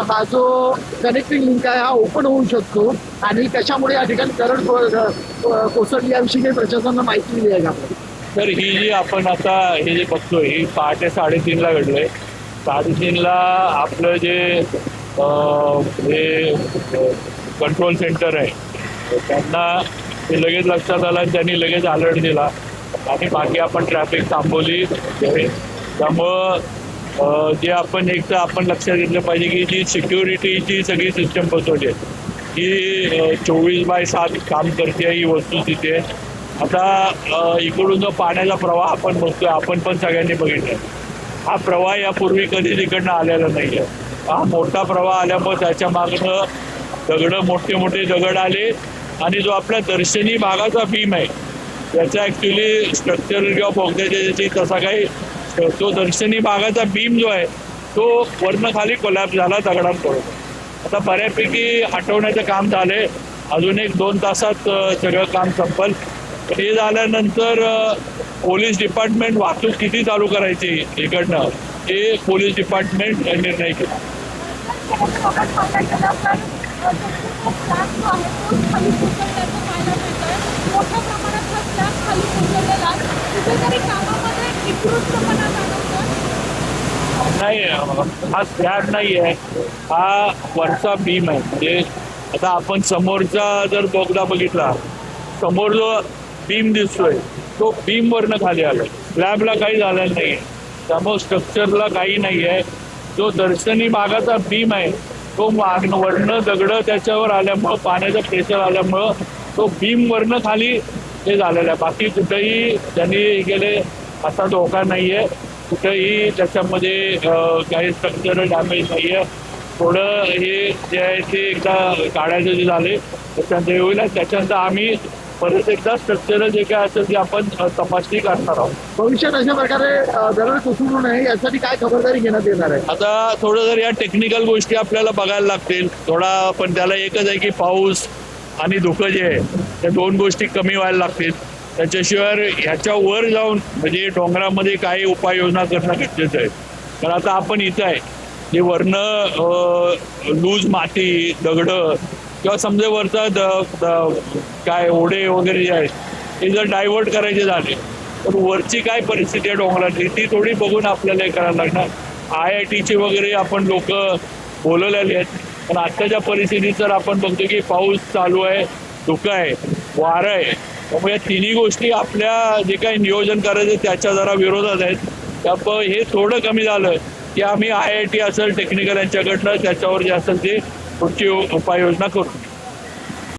हा जो connecting link आहे हा ओपन होऊ शकतो आणि कशामुळे या ठिकाणी करंट कोसळली याविषयी काही प्रशासनाला माहिती दिली आहे का? तर ही जी आपण आता हे जे बघतोय ही पहाटे 3:30ला घडलंय. 3:30ला आपलं जे हे कंट्रोल सेंटर आहे त्यांना ते लगेच लक्षात आलं, त्यांनी लगेच अलर्ट दिला आणि बाकी आपण ट्रॅफिक थांबवली. त्यामुळं जे आपण एक तर आपण लक्षात घेतलं पाहिजे की जी सिक्युरिटीची सगळी सिस्टम बसवली आहे ही 24/7 काम करते ही वस्तू तिथे. आता इकडून जो पाण्याचा प्रवाह आपण बघतोय आपण पण सगळ्यांनी बघितलं, हा प्रवाह यापूर्वी कधीच इकडनं आलेला नाही आहे. हा मोठा प्रवाह आल्यामुळे त्याच्या मागनं मोठे मोठे दगड आले आणि जो आपल्या दर्शनी भागाचा बीम आहे त्याचा ॲक्च्युली स्ट्रक्चर किंवा बोगद्याची तसा काही तो दर्शनी भागाचा बीम जो आहे तो वरनं खाली कोलॅप्स झाला दगडांकडून. आता बऱ्यापैकी हटवण्याचं काम झालंय, अजून 1-2 तासात सगळं काम संपल. हे झाल्यानंतर पोलीस डिपार्टमेंट वाहतूक किती चालू करायची इकडनं हे पोलीस डिपार्टमेंट निर्णय केला. नाही, हा स्लॅब नाही आहे, हा वरचा बीम आहे. म्हणजे आता आपण समोरचा जर बोगदा बघितला, समोर जो बीम दिसतोय तो बीम वरनं खाली आलाय, स्लॅबला काही झालेलं नाही आहे. त्यामुळे स्ट्रक्चरला काही नाही आहे. जो दर्शनी भागाचा बीम आहे तो वरनं दगडं त्याच्यावर आल्यामुळं पाण्याचं प्रेशर आल्यामुळं तो बीम वरनं खाली हे झालेलं आहे. बाकी कुठेही त्यांनी गेले असा धोका नाही आहे, कुठेही त्याच्यामध्ये काही स्ट्रक्चर डॅमेज नाही आहे. थोडं हे जे आहे ते एकदा काढायचं जे झाले त्याच्यानंतर होईल, त्याच्यानंतर आम्ही परत एकदा स्ट्रक्चर जे काय असेल ते आपण तपासणी करणार आहोत. भविष्यात अशा प्रकारे दरड कोसळू नये यासाठी काय खबरदारी घेण्यात येणार आहे? आता थोडं जर या टेक्निकल गोष्टी आपल्याला बघायला लागतील थोडा, पण त्याला एकच आहे की पाऊस आणि धुकं जे आहे त्या 2 गोष्टी कमी व्हायला लागतील. त्याच्याशिवाय ह्याच्या वर जाऊन म्हणजे डोंगरामध्ये काही उपाययोजना करणं गरजेचं आहे. कारण आता आपण इथं आहे, जे वरनं लूज माती दगडं किंवा समजा वरचा काय ओढे वगैरे जे आहेत ते जर डायव्हर्ट करायचे झाले तर वरची काय परिस्थिती आहे डोंगराची ती थोडी बघून आपल्याला हे करायला लागणार. IITचे वगैरे आपण लोक बोलवलेले आहेत, पण आत्ताच्या परिस्थितीत तर आपण बघतो की पाऊस चालू आहे, धुकं आहे, वारं आहे. त्यामुळे या तिन्ही गोष्टी आपल्या जे काही नियोजन करायचं त्याच्या जरा विरोधात आहेत. त्यामुळे हे थोडं कमी झालं की आम्ही IIT असेल टेक्निकल यांच्याकडनं त्याच्यावर जे असेल ते पुढची उपाययोजना करू.